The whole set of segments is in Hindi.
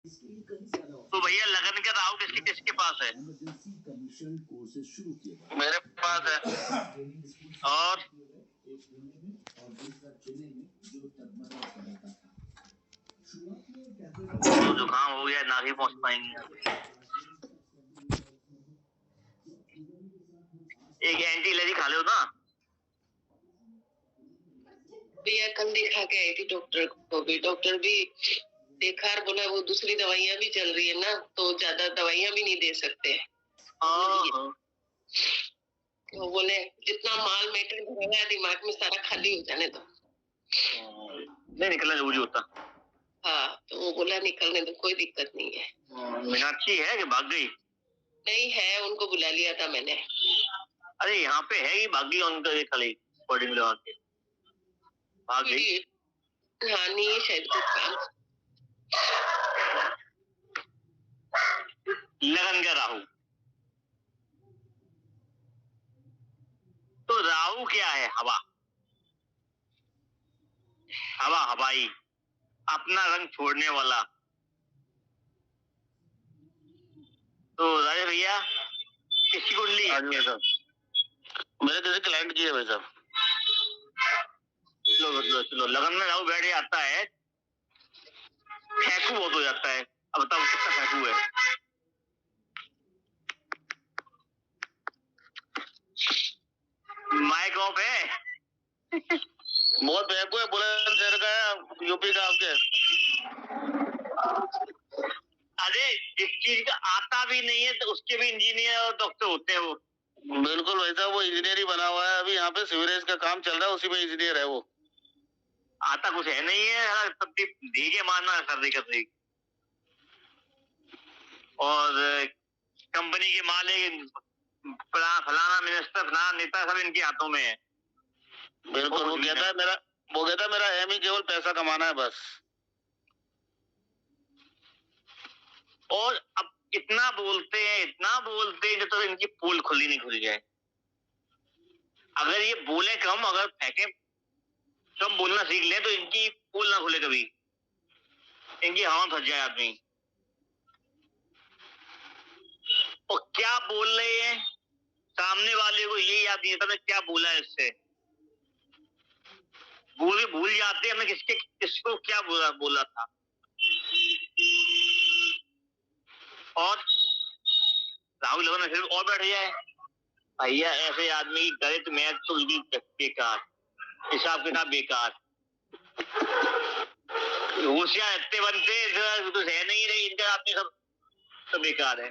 तो भैया लगन का राहु किसके किसके पास है? मेरे पास है। और तो जुकाम हो गया, ना ही पहुंच पाएंगे। एक एंटी एलर्जी खा लो ना भैया। कल दिखा के आई थी डॉक्टर को भी, डॉक्टर भी देखा और बोला वो दूसरी दवाइयां भी चल रही है ना, तो ज्यादा दवाइयां भी नहीं दे सकते। तो बोले जितना माल मेटर भरा है दिमाग में सारा खाली हो जाने दो। नहीं निकलना जरूरी होता। हाँ, तो वो बोला निकलने दो, कोई दिक्कत नहीं है। मीनाक्षी है कि भाग गई? नहीं है, उनको बुला लिया था मैंने। अरे यहाँ पे है कि भाग गई? उनका खाली बॉडी में लगा के भाग गई। हाँ, नहीं है शायद कुछ काम। लगन का राहु, तो राहु क्या है? हवा, हवा हवाई, अपना रंग छोड़ने वाला। तो राजे भैया किसकी कुंडली है? मेरे जैसे क्लाइंट की है भाई साहब। चलो लगन में राहु बैठ जाता है, फेंकू बहुत हो जाता है। अब बताओ कितना फेंकू है? माइक ऑफ है। बहुत फेंकू है, बुलंदशहर का है, यूपी का आपके। अरे जिस चीज का आता भी नहीं है तो उसके भी इंजीनियर और डॉक्टर होते हैं वो। बिल्कुल भाई साहब, वो इंजीनियर ही बना हुआ है। अभी यहाँ पे सीवरेज का काम चल रहा है, उसी में इंजीनियर है वो। आता कुछ है नहीं है, धीरे मारना कर रही। और कंपनी के मालिक फलाना मिनिस्टर फलाना नेता सब इनके हाथों में है। बिल्कुल, वो कहता है मेरा एम ही केवल पैसा कमाना है बस। और अब इतना बोलते हैं कि तो इनकी पोल खुली नहीं खुल जाए। अगर ये बोले कम, अगर फेंके कम, बोलना सीख ले तो इनकी पोल ना खुले कभी, इनकी हवा फंस जाए आदमी। और क्या बोल रहे हैं सामने वाले को ये याद नहीं आता मैं क्या बोला है इससे। भूल जाते हैं हमने किसको क्या बोला था। और राहुल लगन में फिर और बैठ जाए। भैया ऐसे आदमी की गणित मैथ तो बेकार, हिसाब किताब बेकार। होशियार इतने बनते तो है नहीं रही, इनका आदमी सब बेकार है।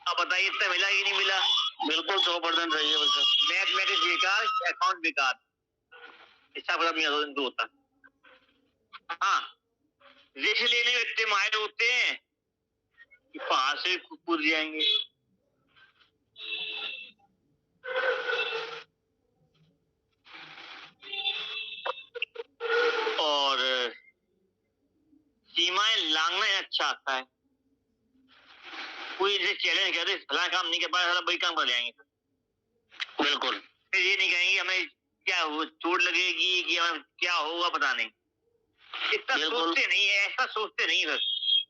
अब बताइए इतना मिला कि नहीं मिला? बिल्कुल 100% सही है वैसे। मैथमेटिक्स बेकार, अकाउंट बेकार, हिसाब किताब नहीं इनको होता। हाँ, रिस्क लेने में इतने माहिर होते हैं कि पहाड़ से कूद जाएंगे। और सीमाएं लांघना अच्छा आता है। कोई इसे चैलेंज करे फला काम नहीं कर पाया, वही काम कर जाएंगे। बिल्कुल, फिर ये नहीं कहेंगे हमें क्या चोट लगेगी कि हमें क्या होगा पता नहीं। इतना सोचते नहीं है, ऐसा सोचते नहीं बस।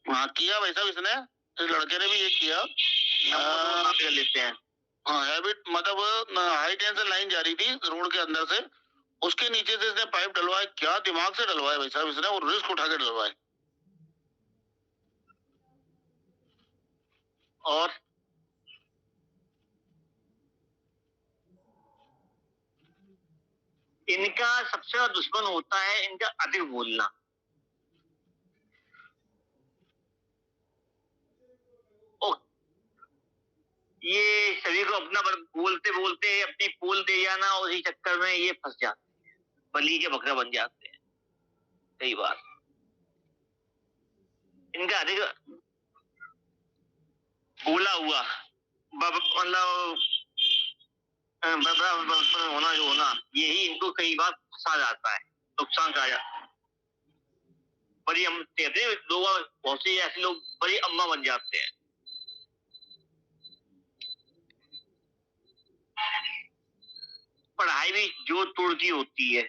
हाँ किया भाई साहब इसने, इस लड़के ने भी ये किया। कर लेते हैं। हाँ, हैबिट मतलब हाई टेंशन लाइन जा रही थी रोड के अंदर से, उसके नीचे से इसने पाइप डलवाया। क्या दिमाग से डलवाया भाई साहब इसने, और रिस्क उठा के डलवाए। और इनका सबसे बड़ा दुश्मन होता है इनका अधिक बोलना। ये सभी को अपना बोलते बोलते अपनी पोल दे जाना, और इसी चक्कर में ये फंस जाते हैं, बलि के बकरा बन जाते हैं कई बार। इनका अधिक बोला हुआ मतलब होना जो होना, यही इनको कई बार फंसा जाता है, नुकसान का जाता है। बड़ी हम कहते हैं लोग, बहुत से ऐसे लोग बड़ी अम्मा बन जाते हैं। पढ़ाई भी जोर तोड़ की होती है,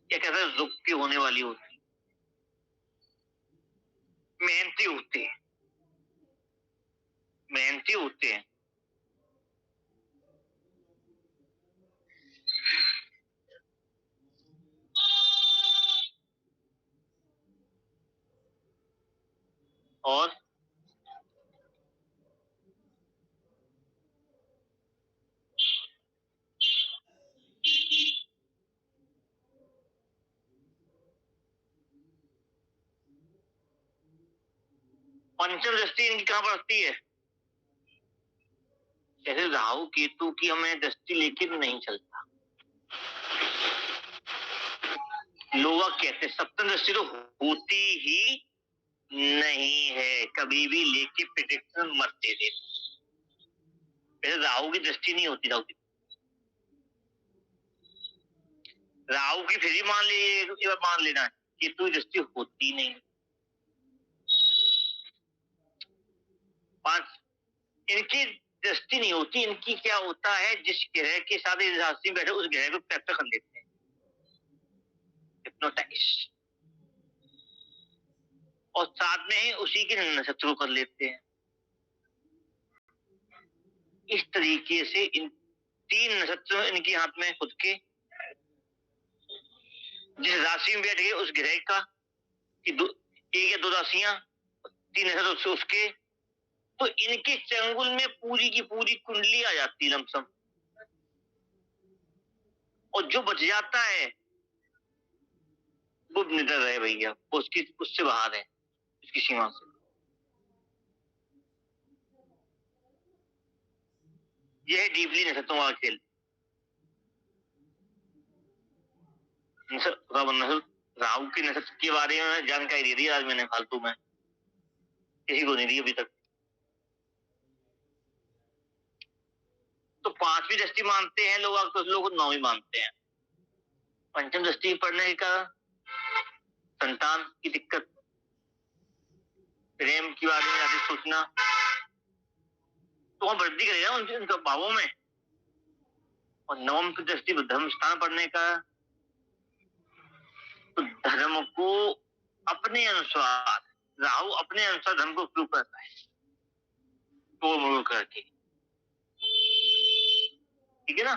क्या कहते हैं रुक के होने वाली होती है। मेहनती होते हैं, मेहनती होते हैं। और पंचम दृष्टि इनकी कहाँ पड़ती है? जैसे राहु केतु की हमें दृष्टि लेके नहीं चलता। लोग कहते हैं सप्तम दृष्टि तो होती ही नहीं है, कभी भी लेके प्रेडिक्शन मत दे दे। वैसे राहु की दृष्टि नहीं होती, राहु की फिर ही मान ले, मान लेना केतु की दृष्टि होती नहीं। पांच, इनकी दृष्टि नहीं होती, इनकी क्या होता है, जिस ग्रह के साथ इस राशि में बैठे उस ग्रह को कैप्चर कर लेते हैं, हिप्नोटाइज, और साथ में ही उसी के नक्षत्र कर लेते हैं। इस तरीके से इन 3 नक्षत्र इनके हाथ में खुद के, जिस राशि में बैठ गए उस ग्रह का कि एक या 2 राशियां, 3 नक्षत्र उसके, तो इनके चंगुल में पूरी की पूरी कुंडली आ जाती है लमसम, और जो बच जाता है वो निडर रहे भैया, उसकी उससे बाहर है, उसकी सीमा से। यह है डीपली नक्षत्रों का खेल। राहु के नक्षत्र के बारे में जानकारी दे दी आज मैंने फालतू में, किसी को नहीं दी अभी तक। तो 5वीं दृष्टि मानते हैं लोग, कुछ लोग 9वीं मानते हैं। पंचम दृष्टि पढ़ने का संतान की दिक्कत, प्रेम के बारे में ज्यादा सोचना, तो वहां वृद्धि करेगा उनके भावों में। और 9वीं की दृष्टि धर्म स्थान पढ़ने का, तो धर्म को अपने अनुसार, राहु अपने अनुसार धर्म को उपयोग करता है तो मोड़ करके, ठीक है ना।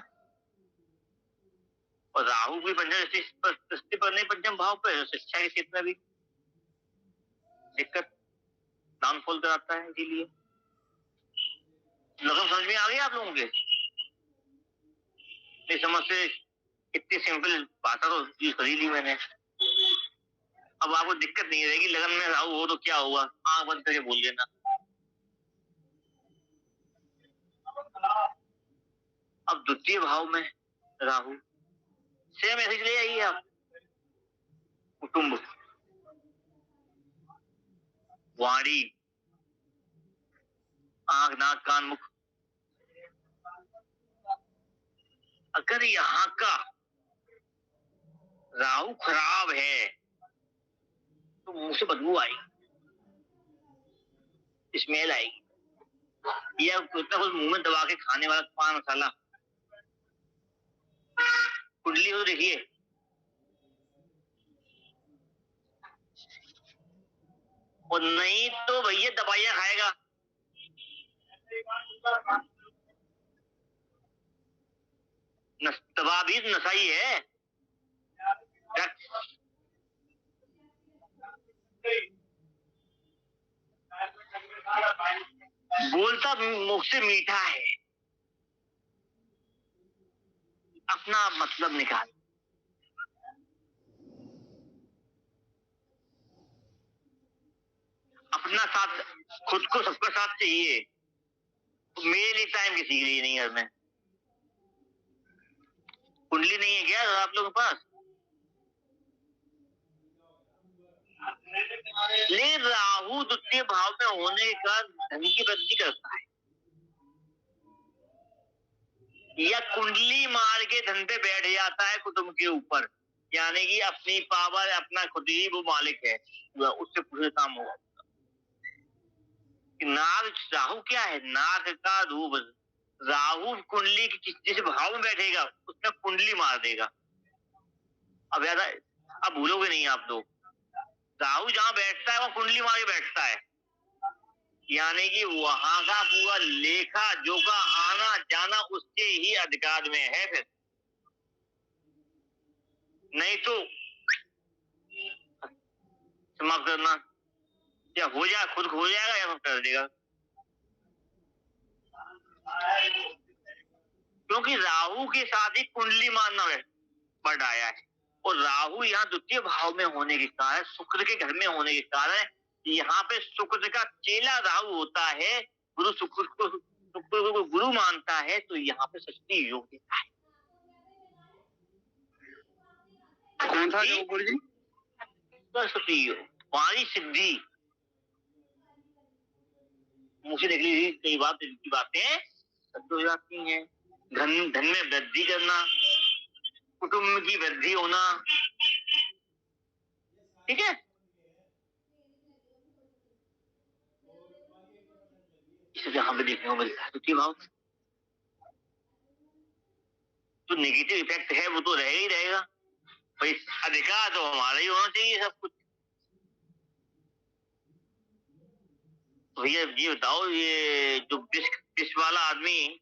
और राहु भी पंचम दृष्टि पढ़ने पंचम भाव पर शिक्षा के क्षेत्र में भी दिक्कत, डाउनफॉल कराता है। इसीलिए लगन समझ में आ गई आप लोगों के? नहीं समझ से इतनी सिंपल भाषा तो यूज कर ही ली मैंने। अब आपको दिक्कत नहीं रहेगी, लगन में राहु हो तो क्या हुआ, आंख बंद करके बोल देना। अब द्वितीय भाव में राहु, सेम मैसेज ले आइए आप। कुटुंब, वाणी, आंख, नाक, कान, मुख, अगर यहाँ का राहु खराब है तो मुंह से बदबू आएगी, स्मेल आएगी, या कुछ ना कुछ मुंह में दबा के खाने वाला पान मसाला। कुंडली हो देखिए, और नहीं तो भैया दवाइयां खाएगा। दवा भी नशा ही है। बोलता मुख से मीठा है, अपना मतलब निकाल। अपना साथ, खुद को सबका साथ चाहिए, मेरे लिए टाइम किसी के लिए नहीं है। मैं कुंडली नहीं है क्या आप लोगों के पास? लेकिन राहु द्वितीय भाव में होने का धन की वृद्धि करता है, या कुंडली मार के धन पे बैठ जाता है कुटुंब के ऊपर, यानी कि अपनी पावर, अपना खुद ही वो मालिक है, उससे पूरे काम होगा। नाग, राहु क्या है, नाग का रूप। राहु कुंडली की जिस भाव में बैठेगा उसमें कुंडली मार देगा। अब याद, अब भूलोगे नहीं आप लोग। राहु जहां बैठता है वहां कुंडली मार के बैठता है, यानी कि वहां का पूरा लेखा जोखा आना जाना उसके ही अधिकार में है। फिर नहीं तो समाप्त करना, या हो जाए खुद हो जाएगा या फिर कर देगा, क्योंकि राहु के साथ ही कुंडली मारना बढ़ आया है। और राहु यहाँ द्वितीय भाव में होने के कारण, शुक्र के घर में होने के कारण यहाँ पे शुक्र का चेला राहु होता है, गुरु शुक्र को गुरु मानता है, तो यहाँ पे सच्ची योग देता है। कौन सा योग गुरु जी? सरस्वती योग, हमारी सिद्धि। मुझे देख लीजिए कई बार की बातें सत्य हो जाती हैं। धन में वृद्धि करना, कुटुंब की वृद्धि होना, ठीक है, इसे जहां पे देखने को मिलता है द्वितीय भाव। जो नेगेटिव इफेक्ट है वो तो रहेगा ही रहेगा भाई, अधिकार तो हमारा ही होना चाहिए सब कुछ। भैया ये बताओ, ये जो विष वाला आदमी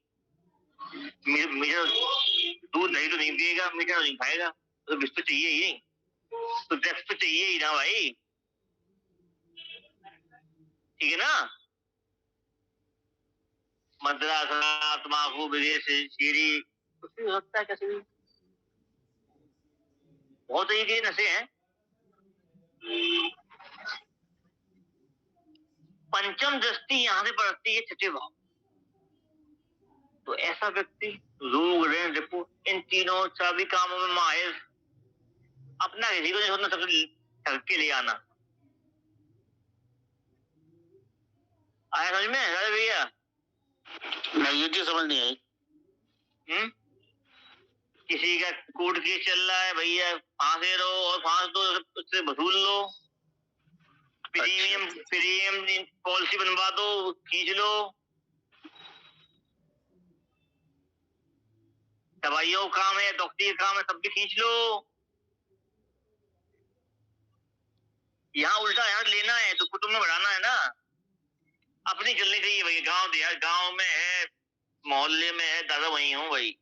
मीठा दूध नहीं तो नहीं पिएगा, मीठा तो नहीं खाएगा, तो विष तो चाहिए ही नहीं, तो ड्रग्स तो चाहिए ही ना भाई, ठीक है ना। मदरा, शराब, तम्बाकू, विदेश, शीरी, कुछ भी हो सकता है, कैसे भी, बहुत तरीके के नशे हैं। पंचम दृष्टि यहाँ से पड़ती है छठे भाव, तो ऐसा व्यक्ति रोग, ऋण, रिपो, इन तीनों सभी कामों में माहिर, अपना किसी को नहीं सोचना, सबसे ठग के ले आना। आया समझ में अरे भैया? नहीं, ये चीज समझ नहीं आई। किसी का कोर्ट केस चल रहा है भैया, फांसे रहो और फांस दो, उससे वसूल लो, प्रीमियम पॉलिसी बनवा दो, खींच लो, दवाइयों का काम है, डॉक्टरी का काम है, सब भी खींच लो। यहाँ उल्टा यहाँ लेना है तो कुटुंब में बढ़ाना है ना, अपनी चलनी चाहिए भाई। गांव दिया, गांव में है, मोहल्ले में है, दादा वही हूँ भाई,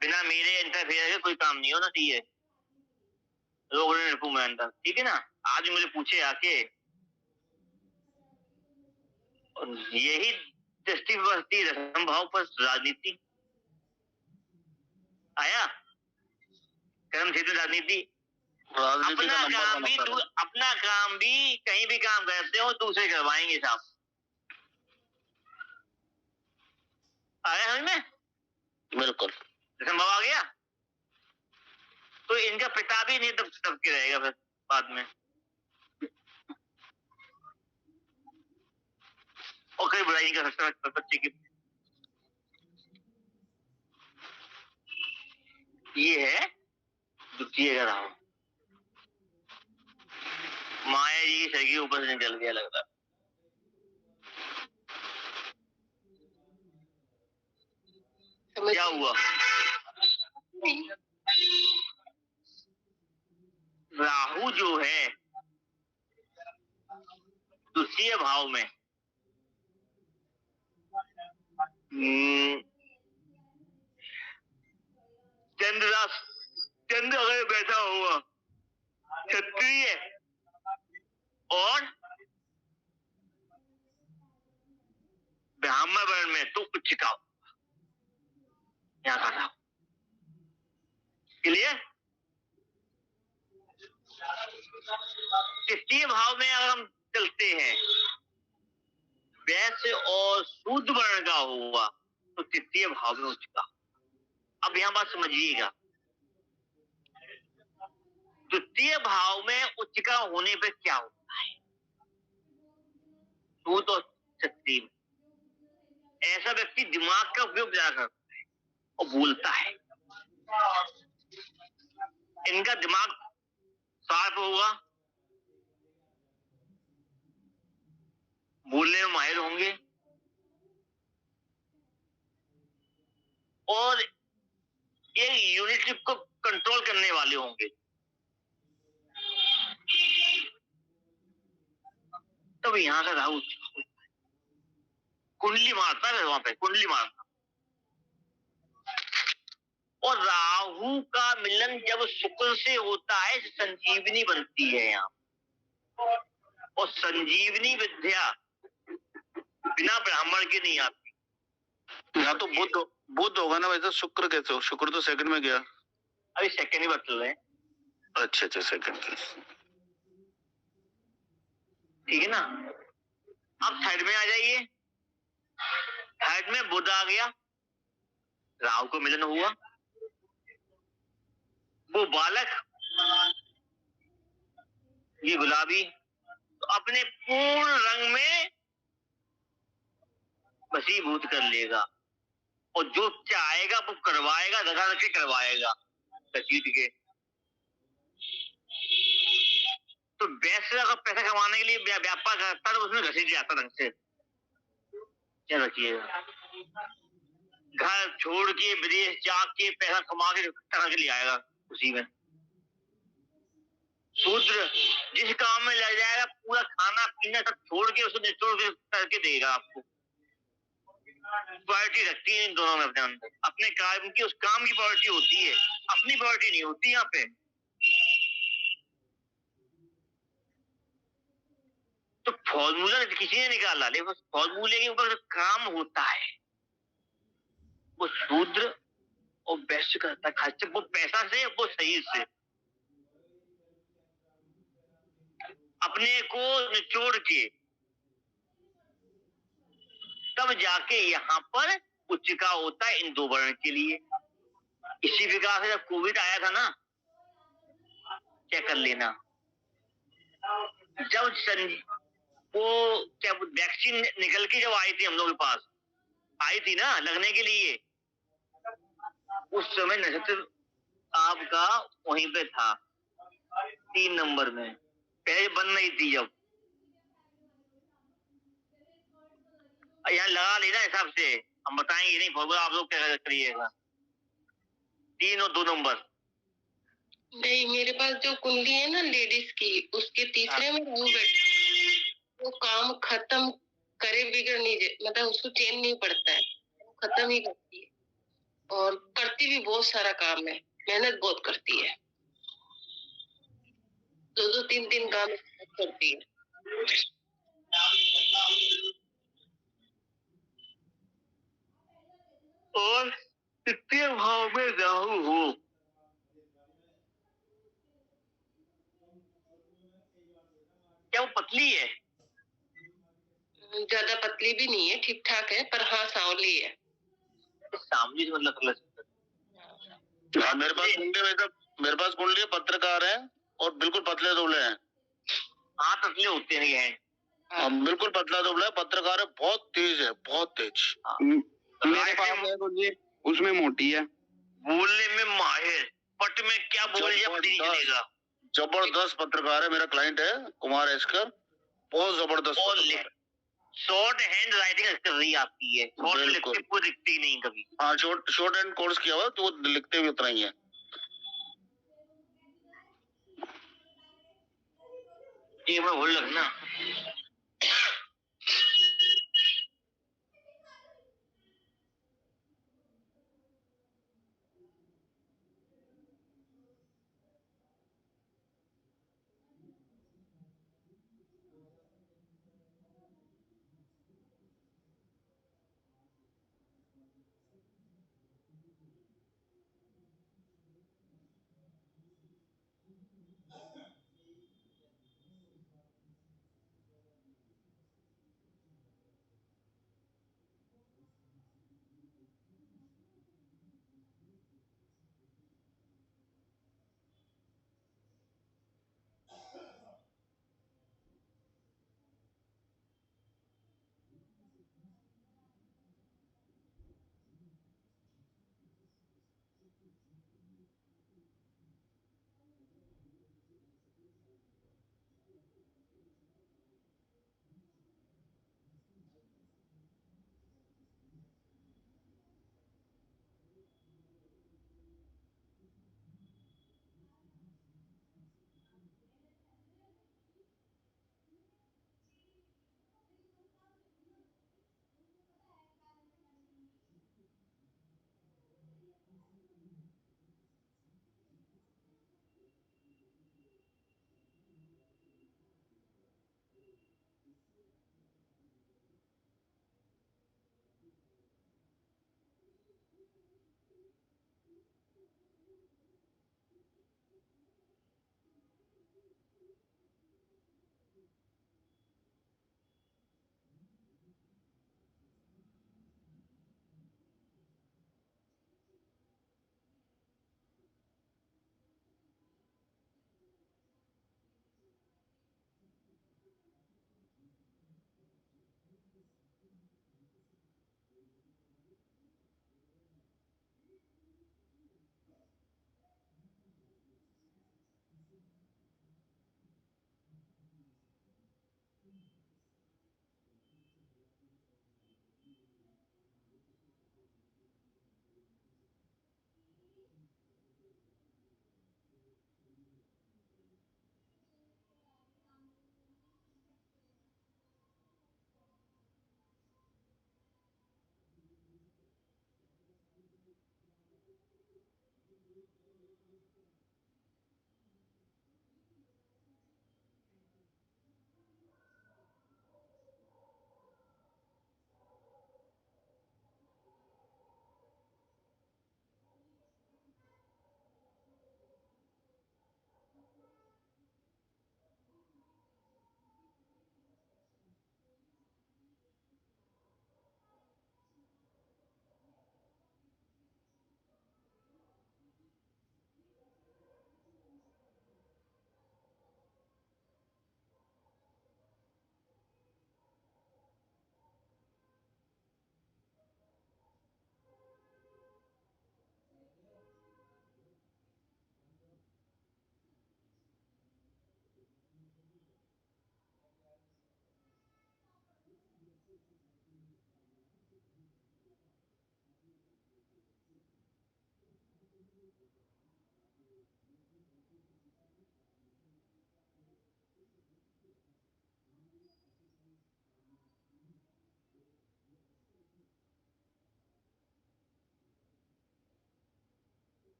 बिना मेरे इंटरफेयर के कोई काम नहीं होना चाहिए, लोग में अंदर, ठीक है ना। आज मुझे पूछे आके, यही दृष्टि बढ़ती रसम भाव पर राजनीति आया, कर्म क्षेत्र राजनीति। अपना काम भी कहीं भी काम करते हो दूसरे करवाएंगे साहब, आया समझ में? बिल्कुल संभव आ गया। तो इनका पिता भी नहीं दब के रहेगा फिर बाद में, और कहीं बुराई नहीं कर सकता बच्चे की। ये है द्वितीय का राहु, माया जी सर के ऊपर से निकल गया लगता। क्या हुआ? राहु जो है द्वितीय भाव में, चंद्र अगर बैठा हुआ क्षत्रिय और ब्राह्मण वर्ण में तो उच्च का यहाँ का राहु, क्लियर। तृतीय भाव में अगर हम चलते हैं, वैश्य और शूद्र वर्ण का हुआ तो तृतीय भाव में उच्च का। अब यहां बात समझिएगा, तृतीय भाव में उच्च का होने पर क्या होता है, शूद्र और क्षत्रिय, ऐसा व्यक्ति दिमाग का उपयोग ज्यादा करता है और बोलता है, इनका दिमाग शार्प होगा, बोलने में माहिर होंगे, और एक यूनिट को कंट्रोल करने वाले होंगे। तब यहाँ का राहु कुंडली मारता है वहां पे, कुंडली मारता। और राहु का मिलन जब शुक्र से होता है संजीवनी बनती है यहाँ। और संजीवनी विद्या बिना ब्राह्मण के नहीं आती। यहाँ तो बुध होगा ना वैसे, शुक्र कैसे हो? शुक्र तो सेकंड में गया। अभी सेकंड ही बदल रहे हैं। अच्छा सेकंड। ठीक है ना। अब थर्ड में आ जाइए। थर्ड में बुध आ गया, राहु को मिलन हुआ, वो बालक ये गुलाबी तो अपने पूर्ण रंग में वशीभूत कर लेगा। और जो चाहेगा वो करवाएगा, धगा के करवाएगा कचीट के। तो वैसे का पैसा कमाने के लिए व्यापार करता तो उसमें घसीट जाता ढंग से। क्या रखिएगा, घर छोड़ के विदेश जाके पैसा कमा के तरह के लिए आएगा उसी में। शूद्र जिस काम में लग जाएगा पूरा खाना पीना सब छोड़ के उसे निचोड़ के करके देगा आपको। प्रायोरिटी रखती है इन दोनों में अपने अंदर, अपने काम की, उस काम की प्रायोरिटी होती है, अपनी प्रायोरिटी नहीं होती यहाँ पे। तो फॉर्मूला किसी ने निकाला, लेकिन फॉर्मूले के ऊपर जो काम होता है वो शूद्र और वैश्य करता है, खास वो पैसा से, वो शरीर से। अपने को निचोड़ के तब जाके यहाँ पर उच्च का होता है इन दो वर्ण के लिए। इसी प्रकार से जब कोविड आया था ना, चेक कर लेना, जब वो क्या वैक्सीन निकल के जब आई थी हम लोग के पास, आई थी ना लगने के लिए, उस समय नक्षत्र आपका वहीं पे था 3 नंबर में, पहले बन नहीं थी। जब यहाँ लगा लेना हिसाब से, हम बताएंगे नहीं फॉर्मूला, आप लोग क्या करिएगा। 3 और 2 नंबर। नहीं, मेरे पास जो कुंडली है ना लेडीज की, उसके तीसरे में राहु बैठा, वो काम खत्म करे बिगड़ नहीं, मतलब उसको चैन नहीं पड़ता है, खत्म ही करती है। और करती भी बहुत सारा काम है, मेहनत बहुत करती है, 2-2 3-3 काम करती है। और तृतीय भाव में राहु हो, क्या वो पतली है? ज्यादा पतली भी नहीं है, ठीक ठाक है, पर हाँ सांवली है। सांवली से मतलब हाँ, मेरे पास कुंडली पत्रकार है और बिल्कुल पतले दुबले हैं। हाँ पतले होते हैं। हाँ, बिल्कुल पतला दुबला है, पत्रकार है, बहुत तेज है, बहुत तेज। मेरे पास है तो ये उसमें मोटी है, बोलने में माहिर, पट में क्या बोल दिया पता नहीं चलेगा। जबरदस्त पत्रकार है, मेरा क्लाइंट है कुमार एस्कर, बहुत जबरदस्त। शॉर्ट हैंड राइटिंग कर रही आती है, शॉर्ट लिखते को दिखती नहीं कभी। हाँ, शॉर्ट हैंड कोर्स किया हुआ तो लिखते भी उतना ही है। ये मैं बोल लगना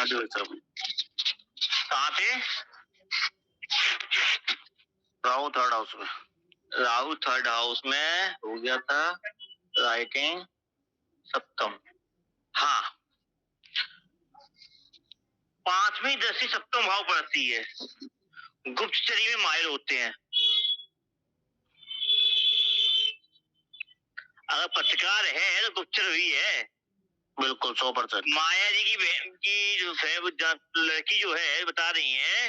हाँ जी भाई साहब। कहाँ पे? राहु थर्ड हाउस में। राहु थर्ड हाउस में हो गया था राइटिंग सप्तम। हाँ, 5वीं दृष्टि सप्तम भाव पड़ती है। गुप्तचरी में माहिर होते हैं। अगर पत्रकार है तो गुप्तचर भी है। बिल्कुल 100%। माया जी की बहन की जो है वो लड़की जो है बता रही है,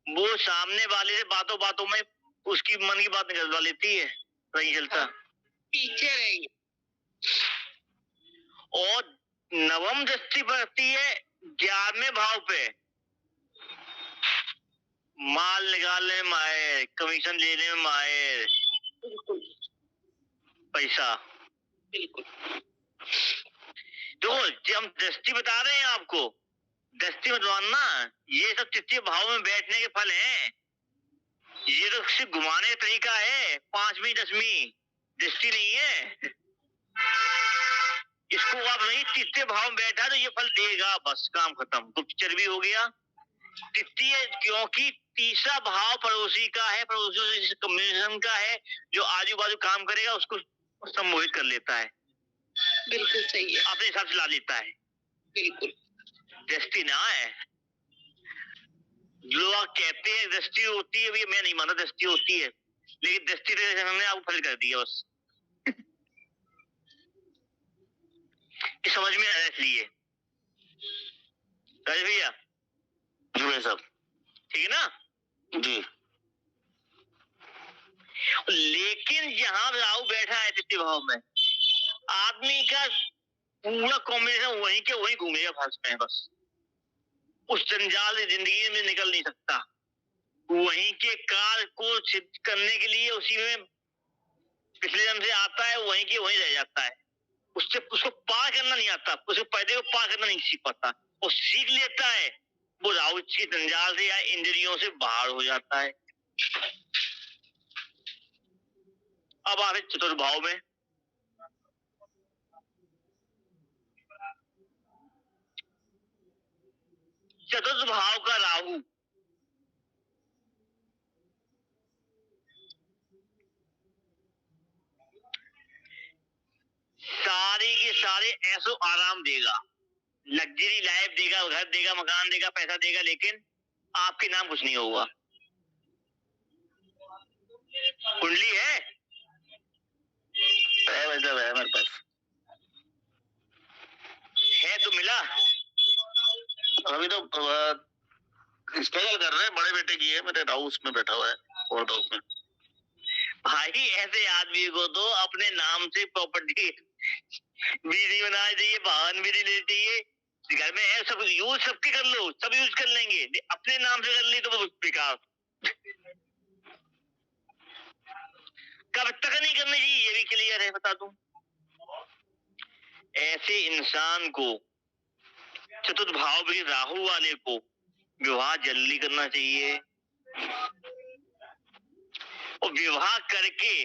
वो सामने वाले से बातों बातों में उसकी मन की बात निकलवा लेती है, नहीं चलता। टीचर है ये। और नवम दृष्टि पड़ती है 11वें भाव पे। माल निकालने में माहिर, कमीशन लेने में माहिर, बिल्कुल पैसा। बिल्कुल। तो हम दृष्टि बता रहे हैं आपको, दृष्टि मत मानना, ये सब तृतीय भाव में बैठने के फल हैं। ये तो सिर्फ घुमाने का तरीका है। 5वीं 10वीं दृष्टि नहीं है। इसको आप नहीं, तृतीय भाव में बैठा तो ये फल देगा, बस काम खत्म। गुप्तचर भी हो गया। तृतीय क्योंकि तीसरा भाव पड़ोसी का है, पड़ोसी से कम्युनिकेशन का है, जो आजू बाजू काम करेगा उसको सम्मोहित कर लेता है। बिल्कुल सही है। अपने हिसाब से ला लेता है। बिल्कुल। दृष्टि ना है। लोग कहते हैं दृष्टि होती है, भैया मैं नहीं मानता दृष्टि होती है, लेकिन दृष्टि तो हमने आपको फल कर दिया बस। कि समझ में आया इसलिए भैया। जी भाई साहब। ठीक है ना जी। लेकिन जहां राहु बैठा है तृतीय भाव में, आदमी का पूरा कॉम्बिनेशन वहीं के वहीं घूमेगा, फंस में बस। उस जंजाल से जिंदगी में निकल नहीं सकता। वहीं के कार्य को सिद्ध करने के लिए उसी में पिछले जन्म से आता है, वहीं के वहीं रह जाता है। उससे उसको पार करना नहीं आता, उसको पर्दे को पार करना नहीं सीख पाता। वो सीख लेता है, वो राहु की जंजाल से या इंद्रियों से बाहर हो जाता है। अब आ रहे चतुर्थ भाव में। चतुर्थ भाव का राहु सारे के सारे ऐसो आराम देगा, लग्जरी लाइफ देगा, घर देगा, मकान देगा, पैसा देगा, लेकिन आपके नाम कुछ नहीं होगा। कुंडली है वैसा है मेरे पास। है तो मिला। अभी तो स्ट्रगल कर रहे हैं। बड़े बेटे की है, मेरे हाउस में बैठा हुआ है, फोर्थ हाउस में। भाई ऐसे आदमी को तो अपने नाम से प्रॉपर्टी भी नहीं बनाना चाहिए, वाहन भी नहीं लेना चाहिए। घर में है सब यूज, सबके कर लो, सब यूज कर लेंगे, अपने नाम से कर ली तो बेकार। कब तक नहीं करनी चाहिए ये भी क्लियर है, बता दूं। ऐसे इंसान को, चतुर्थ भाव के राहु वाले को, विवाह जल्दी करना चाहिए। और विवाह करके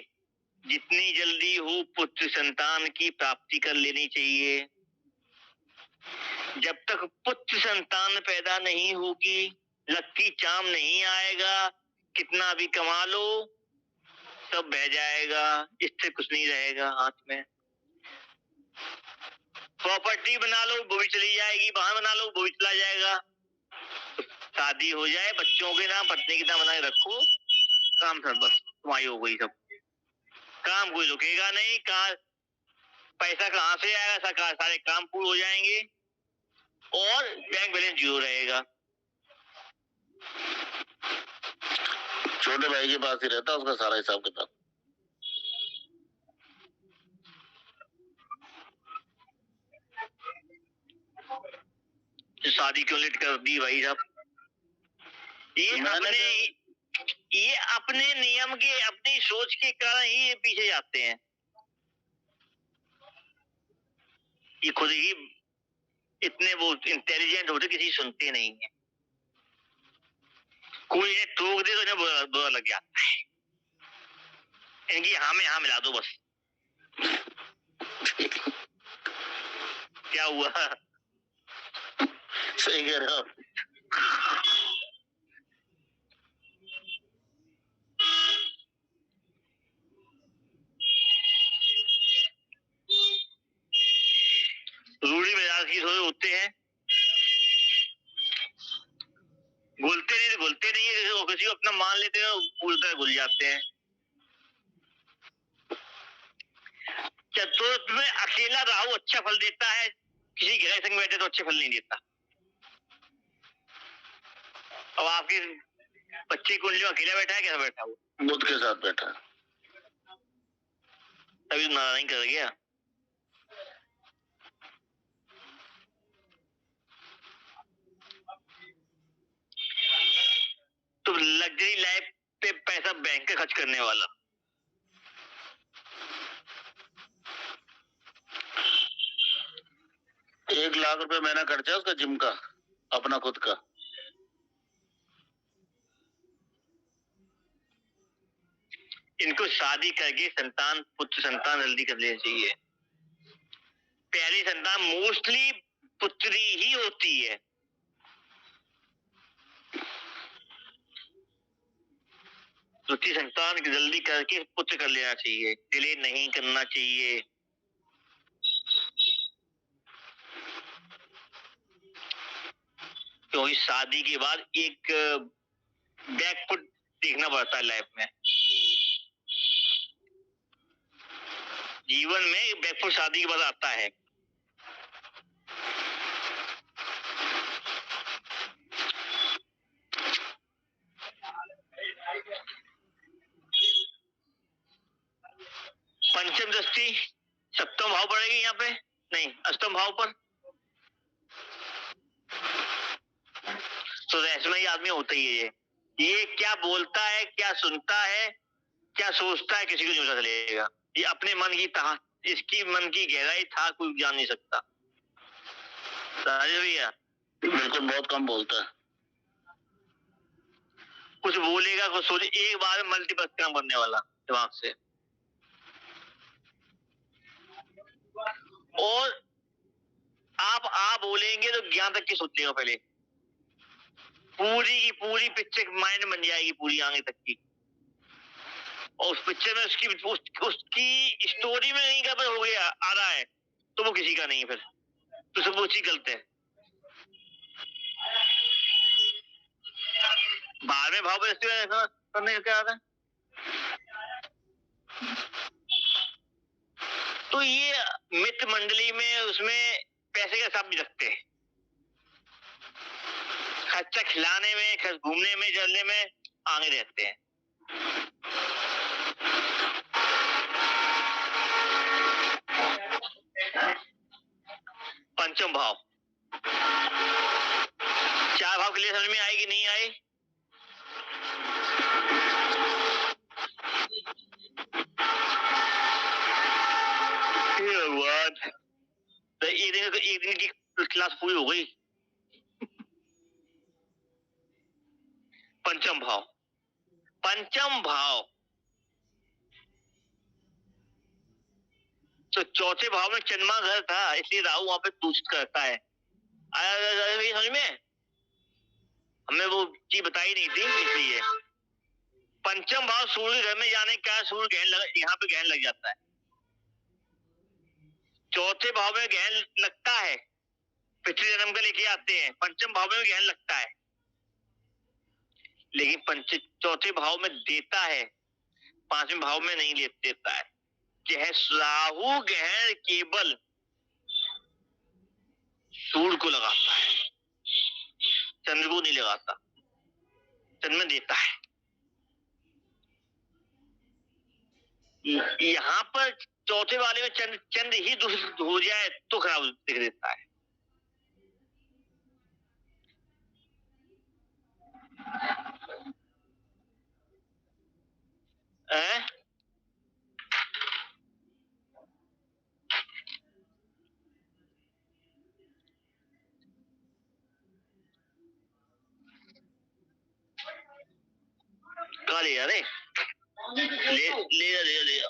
जितनी जल्दी हो पुत्र संतान की प्राप्ति कर लेनी चाहिए। जब तक पुत्र संतान पैदा नहीं होगी, लक्की चाम नहीं आएगा, कितना भी कमा लो सब बह जाएगा, इससे कुछ नहीं रहेगा हाथ में। प्रॉपर्टी बना लो वो भी चली जाएगी, वाहन बना लो वो भी चला जाएगा। शादी हो जाए, बच्चों के नाम पत्नी के नाम बना के रखो, काम सब बस तुम्हारी हो गई। सब काम कोई रुकेगा नहीं, पैसा कहाँ से आएगा, सरकार सारे काम पूरे हो जाएंगे और बैंक बैलेंस जीरो रहेगा। छोटे भाई के पास ही रहता उसका सारा हिसाब किताब। शादी क्यों लेट कर दी भाई साहब? ये अपने नियम के, अपनी सोच के कारण ही ये पीछे जाते हैं। ये खुद ही इतने वो इंटेलिजेंट होते, किसी सुनते नहीं है। कोई इन्हें टोक दे तो इन्हें बुरा लग जाता है। इनकी हाँ में हाँ मिला दो बस। क्या हुआ? सही कह रहे हो आप। रूढ़ी मिजाज की थोड़े होते हैं, घुलते नहीं है, किसी को अपना मान लेते हैं, उल्टा घुल जाते हैं। चतुर्थ में अकेला राहु अच्छा फल देता है, किसी गहरे संग बैठे तो अच्छे फल नहीं देता। अब आपके बच्चे कुंडली में अकेला बैठा है, कैसा बैठा वो? बुध के साथ बैठा है। तभी तो नारायण कर गया। तो लग्जरी लाइफ पे पैसा बैंक का खर्च करने वाला, 1 लाख रुपए महीना खर्चा है उसका जिम का, अपना खुद का। इनको शादी करके पुत्र संतान जल्दी कर लेनी चाहिए। पहली संतान मोस्टली पुत्री ही होती है। दूसरी संतान जल्दी करके पुत्र कर लेना चाहिए, डिले नहीं करना चाहिए। क्योंकि शादी के बाद एक बैकफुट देखना पड़ता है लाइफ में, जीवन में बैकफुट शादी के बाद आता है। पंचम दृष्टि सप्तम भाव पड़ेगी यहाँ पे, नहीं अष्टम भाव पर, तो रहस्यमयी आदमी होता ही है। ये क्या बोलता है, क्या सुनता है, क्या सोचता है, किसी को नहीं पता चलेगा। ये अपने मन की था, इसकी मन की गहराई था कोई जान नहीं सकता। राजेश भैया बिल्कुल, बहुत कम बोलता है। कुछ बोलेगा, कुछ सोचे, एक बार में मल्टीपल काम करने वाला दिमाग से। और आप बोलेंगे तो ज्ञान तक की सोचेगा पहले, पूरी की पूरी पिक्चर माइंड बन जाएगी, पूरी आगे तक की। और उस पिक्चर में उसकी स्टोरी में नहीं गड़बड़ हो गया आ रहा है तो वो किसी का नहीं, फिर तो सब वो चीज गलत है। 12वें भाव पर करने का क्या आता है? तो ये मित्र मंडली में उसमें पैसे का हिसाब भी रखते हैं, खर्चा खिलाने में, घूमने में, चलने में आगे रहते हैं। पंचम भाव, 4 भाव के लिए समझ में आई कि नहीं आई? भगवान, तो एक दिन की क्लास पूरी हो गई। पंचम भाव तो चौथे भाव में चंद्रमा घर था, इसलिए राहु वहां पे दूषित करता है। समझ में? हमें वो चीज बताई नहीं थी, इसलिए पंचम भाव सूर्य घर में जाने का सूर्य यहाँ पे गहन लग जाता है। चौथे भाव में गहन लगता है, पिछले जन्म का लेके आते हैं, पंचम भाव में गहन लगता है, लेकिन चौथे भाव में देता है, 5वें भाव में नहीं देता है। राहु गहन केवल सूर्य को लगाता है, चंद्र को नहीं लगाता, चंद्र में देता है। यहाँ पर चौथे वाले में चंद्र ही दूषित हो जाए तो खराब दिख देता है। कहा ले जा रहे, ले जा।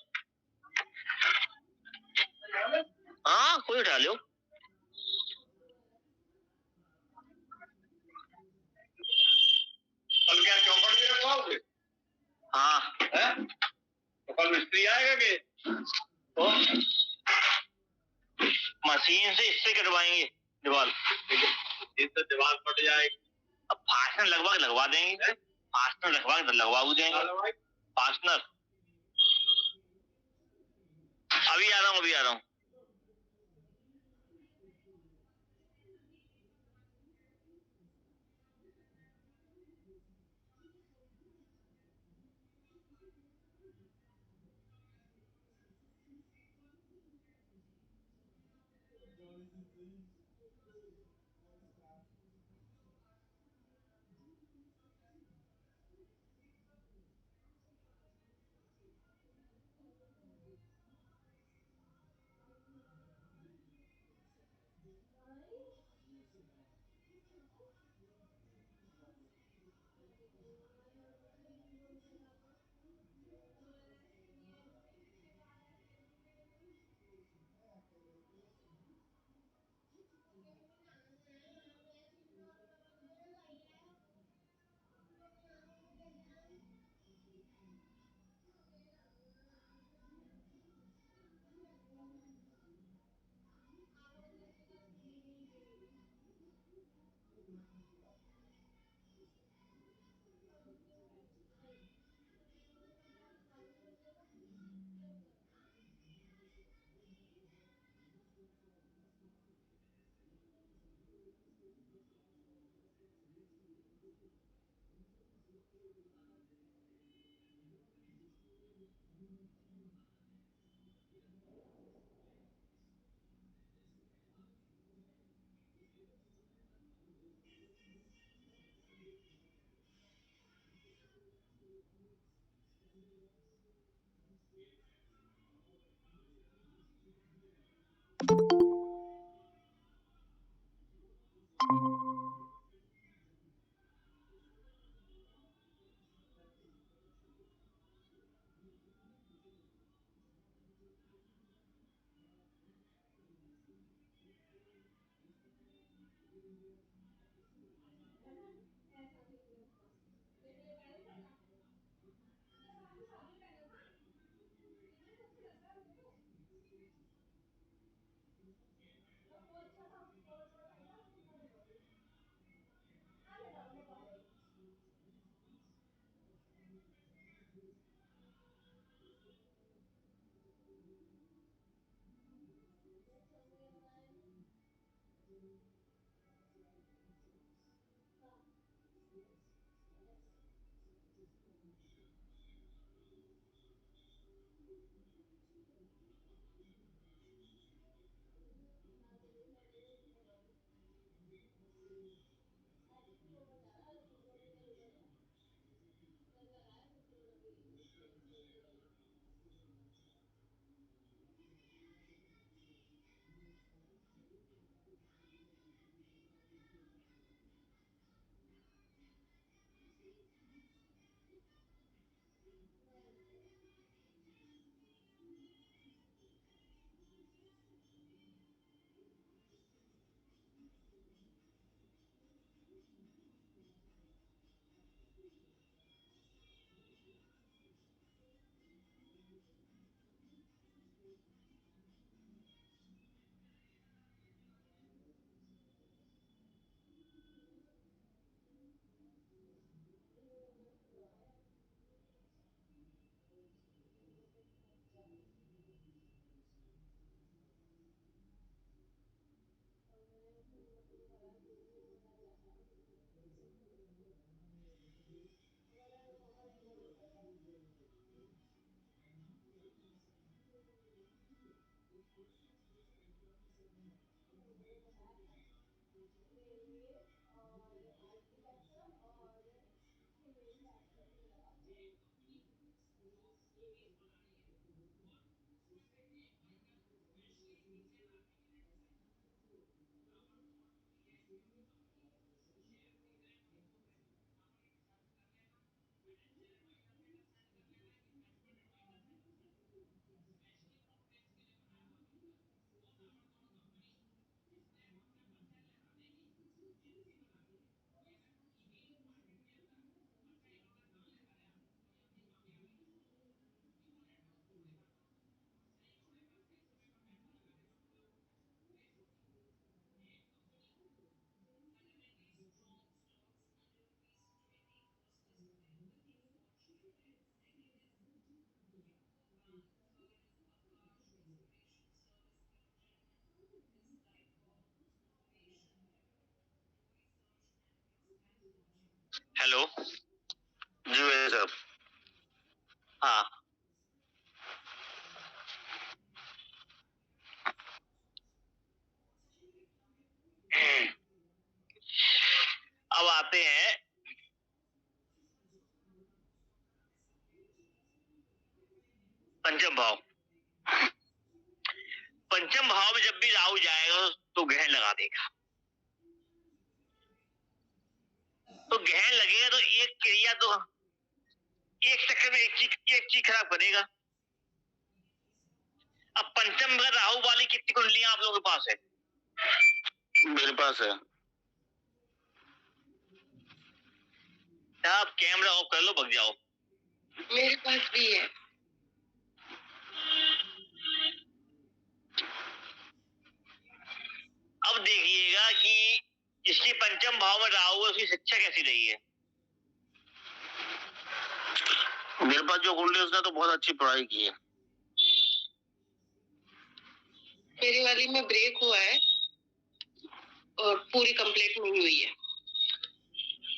हाँ कोई उठा लो। दीवार, लेकिन जिससे दीवार फट जाए, अब फास्टनर लगवा देंगे, फास्टनर लगवा देंगे, फास्टनर। अभी आ रहा हूँ। हेलो। जी भाई साहब। हाँ, अब आते हैं पंचम भाव। पंचम भाव में जब भी राहु जाएगा तो ग्रहण लगा देगा। तो ग्रहण लगेगा तो एक क्रिया तो एक चक्कर में एक चीज खराब करेगा। अब पंचम में राहु वाली कितनी कुंडलियां आप लोगों के पास है? मेरे पास है। आप कैमरा ऑफ कर लो, भग जाओ। मेरे पास भी है। अब देखिएगा कि जिसकी पंचम भाव में राहु है उसकी शिक्षा कैसी रही है। मेरे पास जो कुंडली है उसने तो बहुत अच्छी पढ़ाई की है। मेरी वाली में ब्रेक हुआ है और पूरी कंप्लीट नहीं हुई है।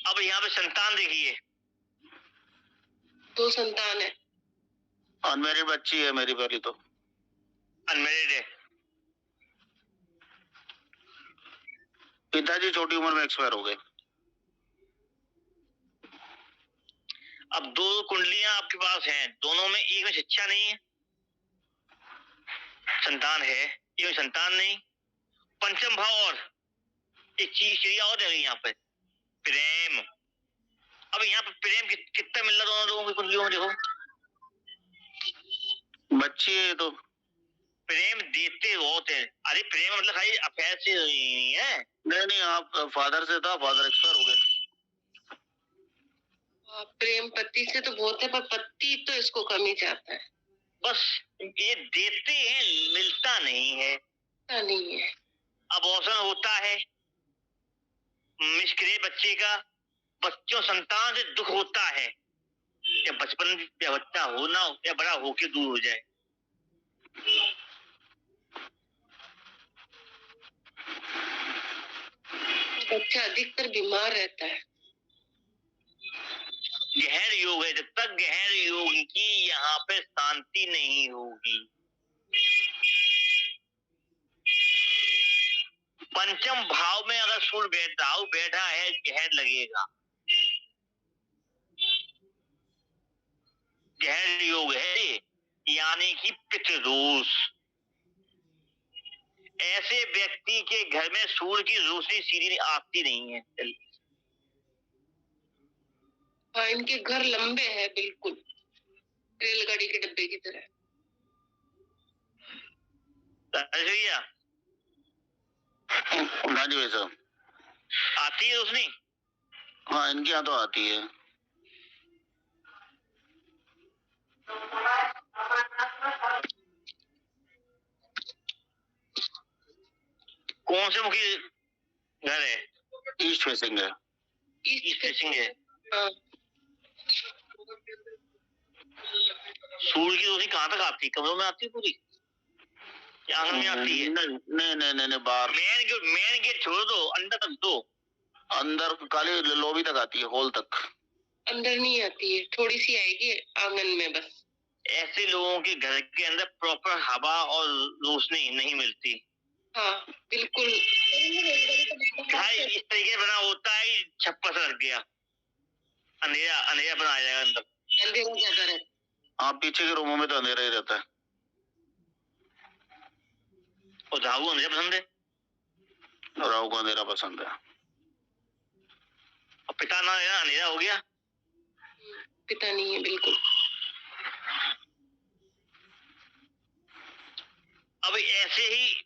अब यहाँ पे संतान देखिए, 2 संतान है। अनमैरिड बच्ची है मेरी पहली तो। अनमेरिड है। पिताजी छोटी उम्र में एक्सपायर हो गए। अब 2 कुंडलियां आपके पास हैं, दोनों में एक में शिक्षा नहीं है, संतान है, एक में संतान नहीं। पंचम भाव और एक चीज क्रिया और रह गई यहाँ पे, प्रेम। अब यहाँ पे प्रेम कितना मिल रहा दोनों लोगों की कुंडलियों में देखो। बच्ची है तो। प्रेम देते बहुत है। अरे प्रेम मतलब खाली अफेयर से नहीं है। नहीं, आप फादर से था, फादर एक्सपायर हो गए। प्रेम पति से तो बहुत है, पर पति तो इसको कम ही चाहता है। बस ये देते हैं, मिलता नहीं है। नहीं है। अबॉर्शन होता है, मिसक्रे बच्चे का, बच्चों संतान से दुख होता है, या बचपन या बच्चा हो ना हो या बड़ा होके दूर हो जाए। बच्चा अधिकतर बीमार रहता है। गहन योग है, जब तक गहन योग की यहाँ पे शांति नहीं होगी। पंचम भाव में अगर सूर्य राहु बैठा है, गहन लगेगा। गहन योग है यानी कि पितृदोष। ऐसे व्यक्ति के घर में सूर्य की रोशनी सीधी आती नहीं है। हाँ, इनके घर लंबे हैं, बिल्कुल रेलगाड़ी के डब्बे की तरह। भैया हाँ जी भाई साहब। आती है रोशनी? हाँ, इनके यहाँ तो आती है। कौन से मुखी घर है? ईस्ट फेसिंग है। ईस्ट फेसिंग है। हाँ। सूर्य की रोशनी कहाँ तक आती है? कमरों में आती है पूरी, या आंगन में आती है? नहीं, बाहर। मेन गेट छोड़ दो, अंदर तक दो। अंदर काली लॉबी तक आती है, हॉल तक। अंदर नहीं आती है, थोड़ी सी आएगी आंगन में बस। ऐसे लोगों के घर के अंदर प्रॉपर हवा और रोशनी नहीं मिलती। हाँ बिल्कुल। घर इस तरीके बना होता है, छप्पर से लग गया, अंधेरा अंधेरा बना जाएगा अंदर। अंधेरा ज्यादा रहता है। हाँ, पीछे के रूमों में तो अंधेरा ही रहता है। और राहु अंधेरा पसंद है। राहु को अंधेरा पसंद है। और पिता ना है, अंधेरा हो गया। पिता नहीं है बिल्कुल। अब ऐसे ही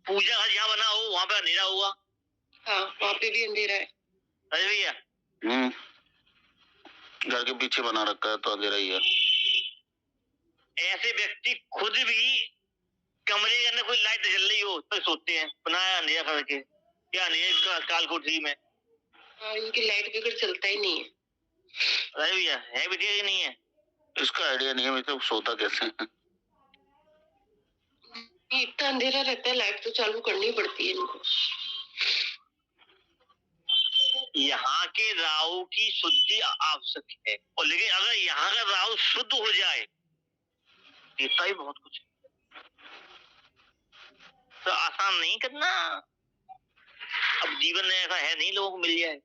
पूजा घर जहाँ बना हो वहां पे अंधेरा हुआ। हाँ, वहाँ पे भी अंधेरा है। अरे भैया घर के पीछे बना रखा है तो अंधेरा ही है। ऐसे व्यक्ति खुद भी कमरे के अंदर कोई लाइट जल रही हो तो सोचते हैं बनाया अंधेरा करके, या अंधेरे काल कोठरी में। हाँ, इनकी लाइट बिगड़ चलता ही नहीं है। अरे भैया है भी ठीक नहीं है। इसका आइडिया नहीं है, मैं तो सोता कैसे है। इतना अंधेरा रहता है, लाइट तो चालू करनी पड़ती है इनको। यहाँ के राहु की शुद्धि आवश्यक है, और लेकिन अगर यहाँ का राहु शुद्ध हो जाए देता ही बहुत कुछ, तो आसान नहीं करना। अब जीवन में ऐसा है नहीं लोगों को मिल जाए।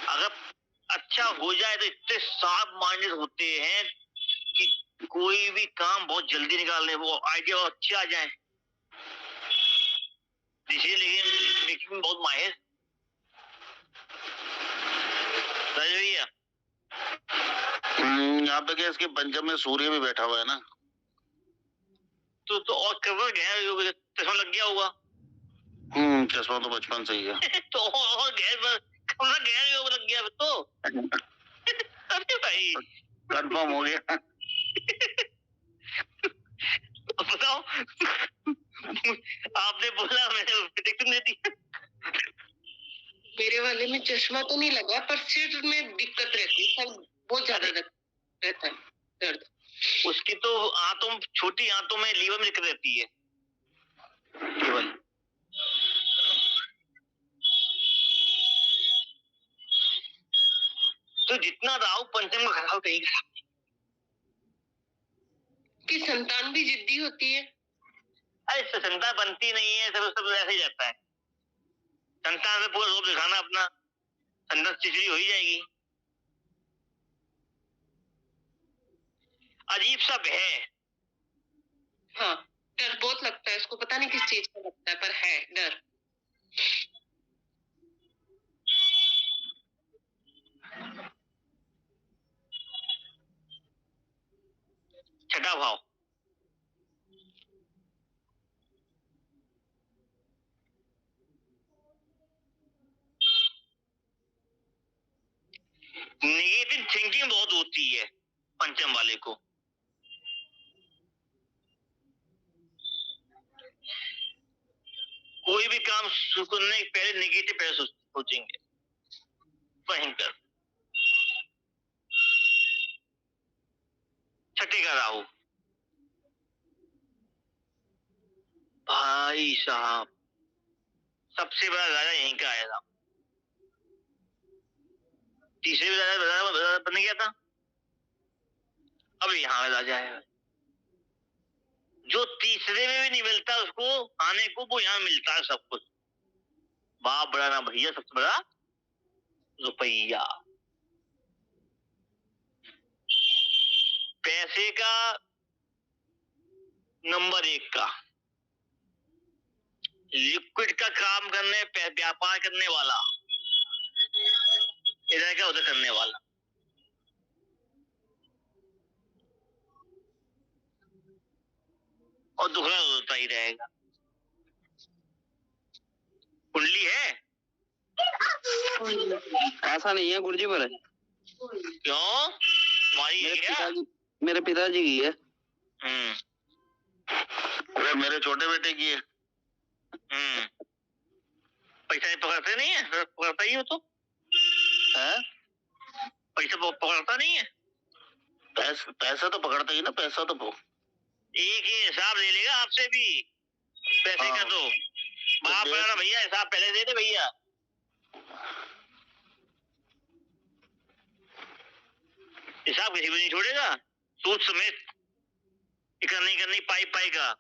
अगर अच्छा हो जाए तो इतने शार्प माइंडेड होते हैं कि कोई भी काम बहुत जल्दी निकाल ले, वो आइडिया अच्छे आ जाए, डिसीजन मेकिंग बहुत माहिर। भैया यहाँ पे क्या इसके पंचम में सूर्य भी बैठा हुआ है ना, तो और कवर गहर चश्मा लग गया होगा। चश्मा तो बचपन से ही है। तो और गहर कमरा गहर योग लग गया तो। अरे भाई कंफर्म हो गया। बताओ, आपने बोला मैंने प्रेडिक्शन दे दी। मेरे वाले में चश्मा तो नहीं लगा, पर सिर में दिक्कत रहती है, बहुत ज्यादा रहता है दर्द। उसकी तो आंतों, छोटी आंतों में, लीवर में दिक्कत रहती है केवल। तो जितना राहु पंचम का खराब कहीं कि संतान भी जिद्दी होती है। अरे संतान बनती नहीं है, सब ऐसे ही रहता है। संतान में पूरा रूप दिखाना अपना, संतान चिचड़ी हो ही जाएगी। अजीब सा है। हाँ, डर बहुत लगता है उसको, पता नहीं किस चीज का लगता है, पर है डर। छठा भाव नेगेटिव थिंकिंग बहुत होती है पंचम वाले को। कोई भी काम शुरू करने के पहले नेगेटिव पहले सोचेंगे, भयंकर। छठे का राहु, भाई साहब सबसे बड़ा राजा यहीं का आया था। तीसरे भी राजा बन गया था, अब यहाँ राजा है। जो तीसरे में भी नहीं मिलता उसको आने को, वो यहाँ मिलता है सब कुछ। बाप बड़ा ना भैया, सबसे बड़ा रुपया। पैसे का नंबर 1 का, लिक्विड का काम करने, व्यापार करने वाला, इधर का उधर करने वाला। और दुखड़ा होता ही रहेगा। कुंडली है ऐसा नहीं है गुरुजी, पर क्यों तुम्हारी है क्या? मेरे पिताजी की है। अरे मेरे छोटे बेटे की है। पैसा पकड़ते नहीं है, पकड़ता ही हो तो है? पैसा पकड़ता नहीं है। पैसा तो पकड़ता ही ना, पैसा तो एक ही हिसाब ले लेगा आपसे भी पैसे का। तो बाप ना भैया हिसाब पहले दे दे भैया। हिसाब किसी को नहीं छोड़ेगा, सूद समेत करनी पाई का।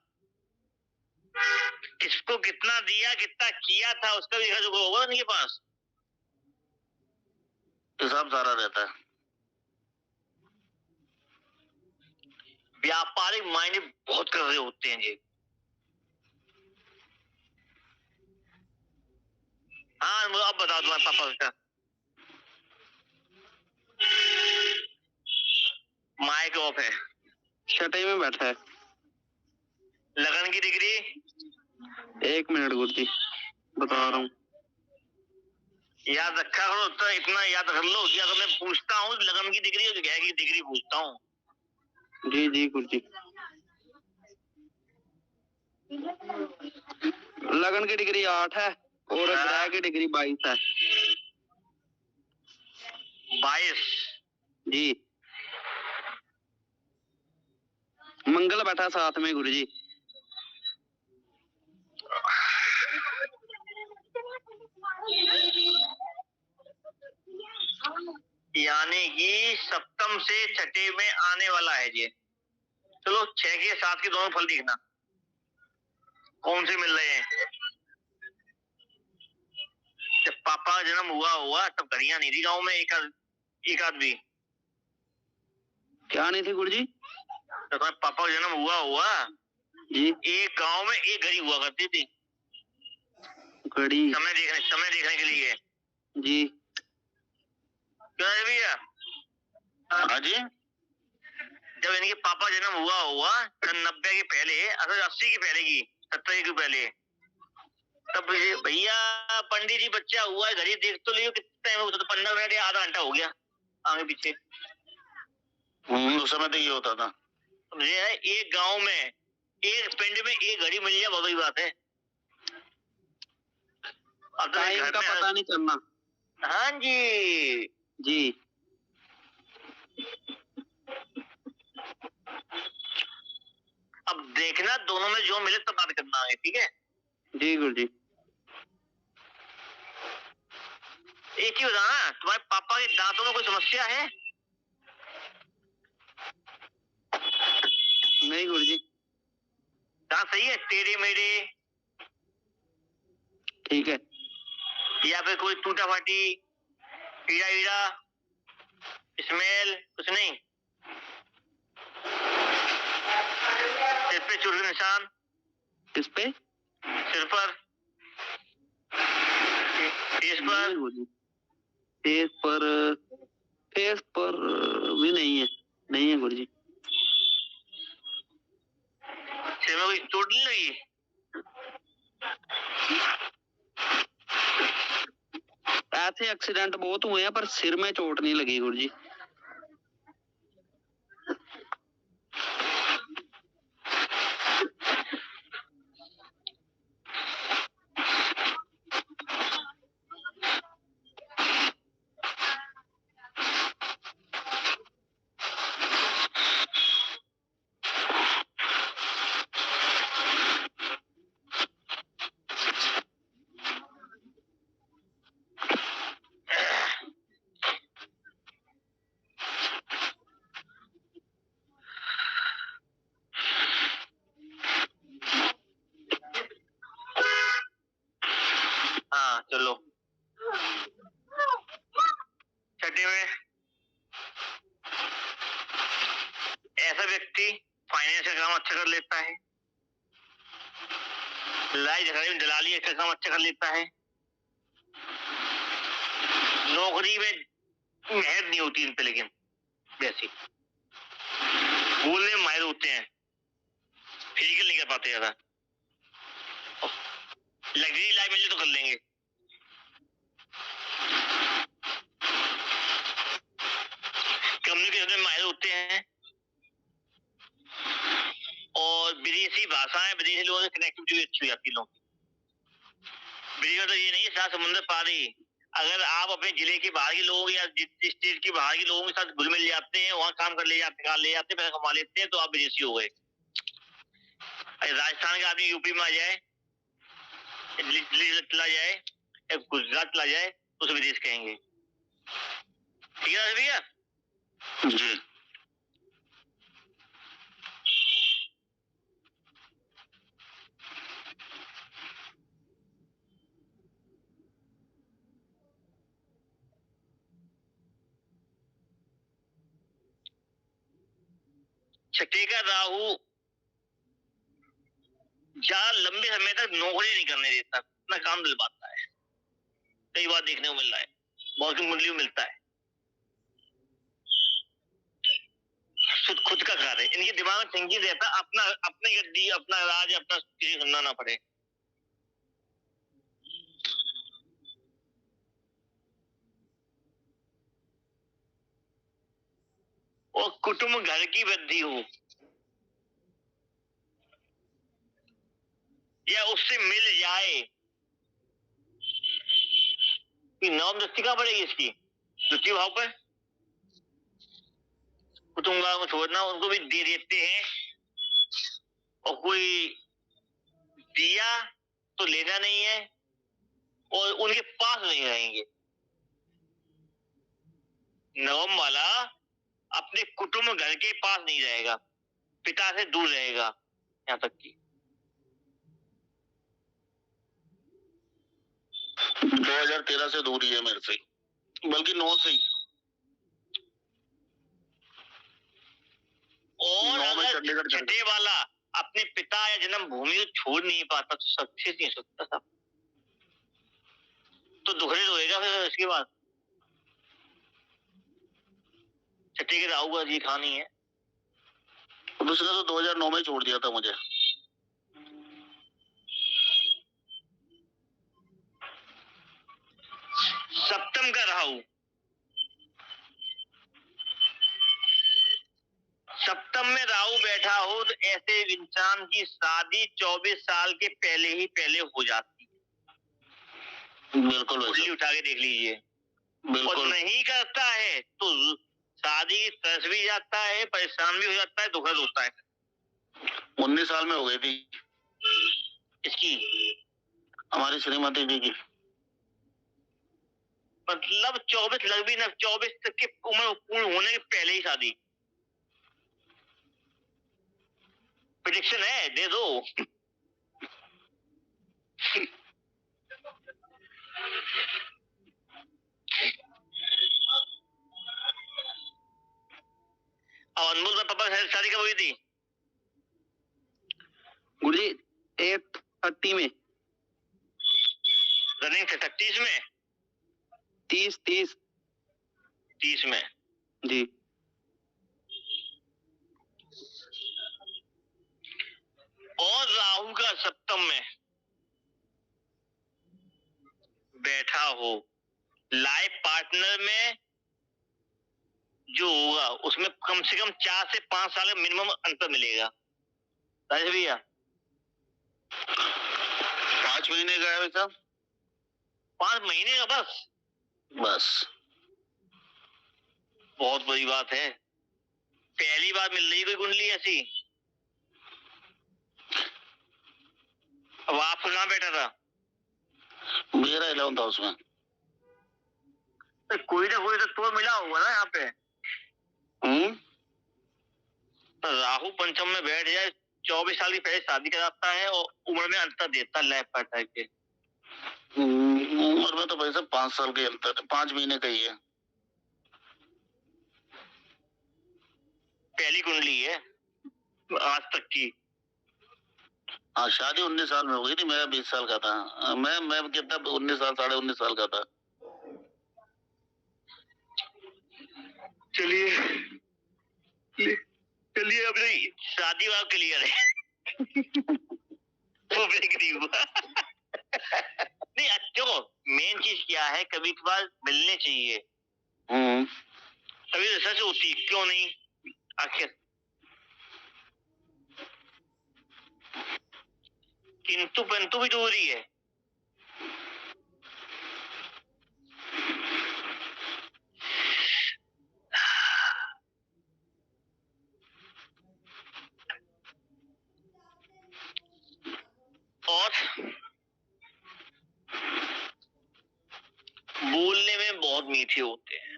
किसको कितना दिया, कितना किया था, उसका भी जो होगा उनके पास हिसाब सारा रहता है। व्यापारिक मायने बहुत कर रहे होते हैं जी। हाँ अब बताओ तुम्हारे पापा का। माइक ऑफ है, छठे में बैठा है। लगन की डिग्री 1 मिनट गुरुजी बता रहा हूँ। याद रखा करो, तो इतना याद रख लो कि अगर मैं पूछता हूँ लगन की डिग्री और ग्रह की डिग्री पूछता हूँ। जी जी गुरुजी। लगन की डिग्री 8 है और ग्रह की डिग्री 22 है। 22 जी। मंगल बैठा साथ में गुरुजी। यानी कि सप्तम से छठे में आने वाला है ये। चलो 6 के 7 के दोनों फल देखना कौन से मिल रहे हैं। जब पापा का जन्म हुआ तब घड़ियां नहीं थी गाँव में एक आध भी। क्या नहीं थी गुरु जी? तो पापा का जन्म हुआ जी, एक गांव में एक घड़ी हुआ करती थी, घड़ी समय देखने के लिए। जी। क्या है भैया? हाँ जी। जब इनके पापा जन्म हुआ सन 90 के पहले, अगर 80 के पहले की 70 के पहले, तब ये भैया पंडित जी बच्चा हुआ है, घड़ी देख तो लियो कितना टाइम होता था, 15 मिनट या आधा घंटा हो गया आगे पीछे। उस समय तो ये होता था। ये है एक गांव में एक पिंड में एक घड़ी मिल जाए, बहुत बड़ी बात है। अब तो टाइम का पता नहीं चलना। हाँ जी जी। अब देखना दोनों में जो मिले तब बात करना है, ठीक है? जी गुरु जी। एक ही बताना, तुम्हारे पापा के दांतों में कोई समस्या है? नहीं गुरु जी। दांत सही है, टेढ़े मेढ़े? ठीक है। या फिर कोई टूटा फाटी, कीड़ा वीड़ा, स्मेल कुछ नहीं? सिर पे चोट के निशान? किस पे? सिर पर, फेस पर? फेस पर भी नहीं है गुरु जी। सिर में कोई चोट नहीं लगी? ऐसे एक्सीडेंट बहुत हुए हैं पर सिर में चोट नहीं लगी गुरु जी। हाँ चलो छठे में ऐसा व्यक्ति फाइनेंस का काम अच्छा कर लेता है, लड़ाई झगड़े में दलाली का काम अच्छा कर लेता है, नौकरी में मेहनत नहीं होती इन पे, लेकिन वैसी बोलने में माहिर होते हैं, फिजिकल नहीं कर पाते ज्यादा। लग्जरी लाइफ मिले तो कर लेंगे। कम्युनिकेशन में माहिर होते हैं और विदेशी भाषाएं, विदेशी लोगों से कनेक्टिविटी भी अच्छी हो जाती है लोगों की। विदेश में तो ये नहीं है सात समुद्र पार ही, अगर आप अपने जिले के बाहर के लोग या स्टेट के बाहर के लोगों के साथ घुल मिल जाते हैं, वहां काम कर ले जाते हैं, पैसा कमा लेते हैं, तो आप विदेशी हो गए। राजस्थान का आदमी यूपी में आ जाए, दिल्ली चला जाए या गुजरात चला जाए तो उसे विदेश कहेंगे। ठीक है भैया? जी। छठे का राहु ज्यादा लंबे समय तक नौकरी नहीं करने देता, अपना काम दिलवाता है। कई बार देखने को मिल रहा है, बहुत की मुंडली में मिलता है। खुद का कार्य, इनके दिमाग में थिंकिंग रहता है अपना, अपनी गद्दी, अपना राज, अपना किसी सुनना ना पड़े। और कुटुंब घर की वृद्धि हो या उससे मिल जाए, नवम दृष्टि कहां पड़ेगी इसकी? दृष्टि भाव पर। कुटुंब को छोड़ना, उनको भी दे देते हैं, और कोई दिया तो लेना नहीं है, और उनके पास नहीं रहेंगे। नवम वाला अपने कुटुंब घर के पास नहीं रहेगा, पिता से दूर रहेगा, यहाँ तक की 2013 से दूर ही है मेरे से, बल्कि 9 से ही। और 9 में अगर चंडीगढ़ चले छठे वाला अपने पिता या जन्म भूमि को छोड़ नहीं पाता तो सक्सेस नहीं हो सकता था, तो दुखड़े रोएगा फिर इसके बाद। छठे के राहु का जी खानी है, उसने तो 2009 में छोड़ दिया था मुझे। सप्तम का राहु, सप्तम में राहु बैठा हो तो ऐसे इंसान की शादी 24 साल के पहले हो जाती है। बिल्कुल कुंडली उठा के देख लीजिए। और बिल्कुल। नहीं करता है तो शादी तरस भी जाता है, परेशान भी हो जाता है, दुखद होता है। 19 साल में हो गई थी इसकी हमारी श्रीमती जी की। मतलब 24 लग भी ना, 24 तक की उम्र पूर्ण होने के पहले ही शादी। प्रेडिक्शन है, दे दो। और अनमोल का पापा शादी कब हुई थी? गुरुजी 8:30 में। रनिंग 36 में, 30 में जी। और राहु का सप्तम में बैठा हो, लाइफ पार्टनर में जो होगा उसमें कम से कम 4 से 5 साल का मिनिमम अंतर मिलेगा। राजेश भैया 5 महीने का है वैसा। 5 महीने का बस बहुत बड़ी बात है। पहली बार मिल रही कोई कुंडली ऐसी। अब आपको कहाँ बैठा था? मेरा 11th हाउस में। तो कोई ना कोई तो मिला होगा ना यहाँ पे। तो राहु पंचम में बैठ जाए, 24 साल की पहले शादी कराता है और उम्र में अंतर देता है लाइफ पार्टनर के। उम्र में तो भाई साहब 5 साल के अंतर, 5 महीने का ही है। पहली कुंडली है आज तक की। हाँ, शादी 19 साल में हो गई थी, मैं 20 साल का था। मैं कितना 19 साल, 19.5 साल का था। चलिए अपनी शादी वाला क्लियर है। वो ब्रेक नहीं हुआ। नहीं अच्छा, मेन चीज क्या है, कभी कभार मिलने चाहिए, तभी रिसर्च होती है, क्यों नहीं आखिर। किंतु परंतु भी जरूरी है। और बोलने में बहुत मीठे होते हैं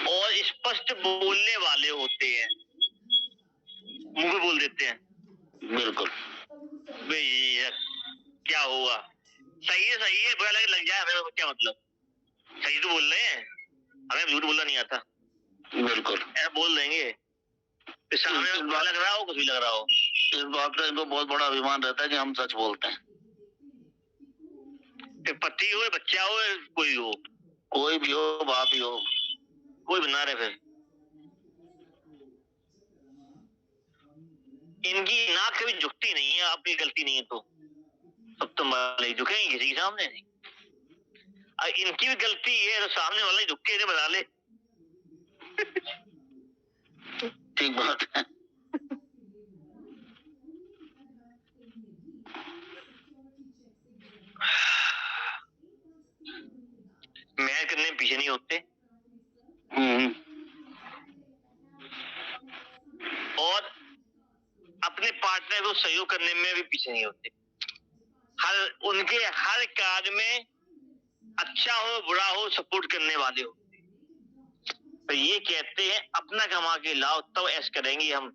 और स्पष्ट बोलने वाले होते हैं, मुंह पे बोल देते हैं। बिल्कुल। क्या हुआ, सही है बुरा लग जाए हमें, क्या मतलब, सही तो बोल रहे हैं, हमें झूठ बोलना नहीं आता। बिल्कुल ऐसा बोल देंगे, सामने बुरा लग रहा हो, कुछ भी लग रहा हो। इस बात का इनको बहुत बड़ा अभिमान रहता है कि हम सच बोलते हैं। पति हो, बच्चा हो, कोई भी हो, बाप ही हो, कोई बना रहे। फिर इनकी नाक कभी झुकती नहीं है, आपकी गलती नहीं है तो सप्तम वाले झुकेंगे किसी के सामने नहीं। इनकी भी गलती है तो सामने वाला झुक के बना ले। ठीक बात है। मेहनत करने में पीछे नहीं होते और अपने पार्टनर को सहयोग करने में भी पीछे नहीं होते। उनके हर कार्य में अच्छा हो बुरा हो सपोर्ट करने वाले हो। तो ये कहते हैं अपना कमा के लाओ तब ऐश करेंगे हम,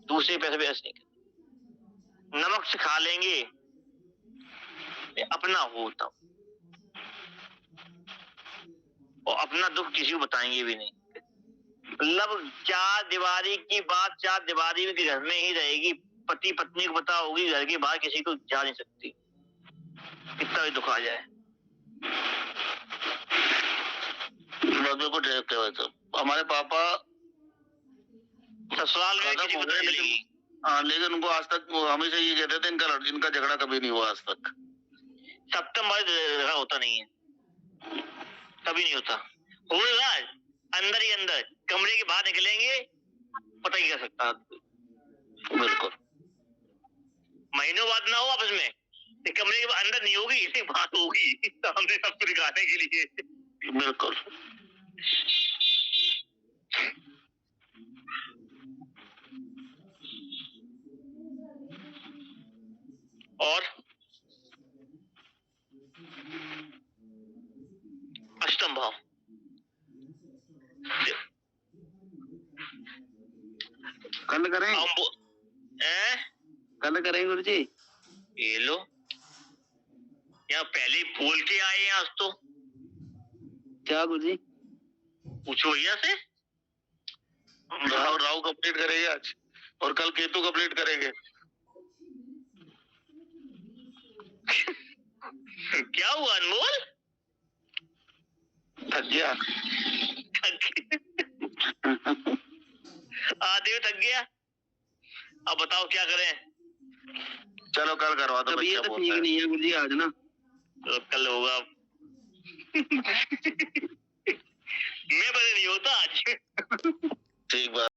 दूसरे पैसे पे ऐश नहीं करेंगे। नमक से खा लेंगे, अपना हो तब, और अपना दुख किसी को बताएंगे भी नहीं। मतलब चार दीवारी की बात चार दीवारी के घर में ही रहेगी, पति पत्नी को पता होगी, घर के बाहर किसी को जा नहीं सकती, कितना भी दुख आ जाए। को डायरेक्ट है वैसे हमारे पापा ससुराल में किसी को पता नहीं लगी। हाँ, लेकिन उनको आज तक वो हमेशा ये कहते थे इनका झगड़ा कभी नहीं हुआ आज तक। सितंबर झगड़ा होता नहीं है, कभी नहीं होता। होगा अंदर ही अंदर, कमरे के बाहर निकलेंगे पता ही कर सकता। बिल्कुल महीनों बाद ना हो आपस में, तो कमरे के अंदर नहीं होगी, इसी बात होगी सामने सबको दिखाने के लिए। बिल्कुल। और अष्टम भाव कल करें, कल करें गुरु जी। ये लो यहाँ पहले बोल के आए हैं आज तो। क्या गुरु जी? पूछो भैया से। राहु कंप्लीट करेंगे आज और कल केतु कंप्लीट करेंगे। क्या हुआ अनमोल? थक गया। आदमी थक गया। अब बताओ क्या करें? चलो कल करवा दो। तबीयत तो ठीक नहीं है गुरु जी आज ना। तो कल होगा। मैं बड़े नहीं होता आज। ठीक बात।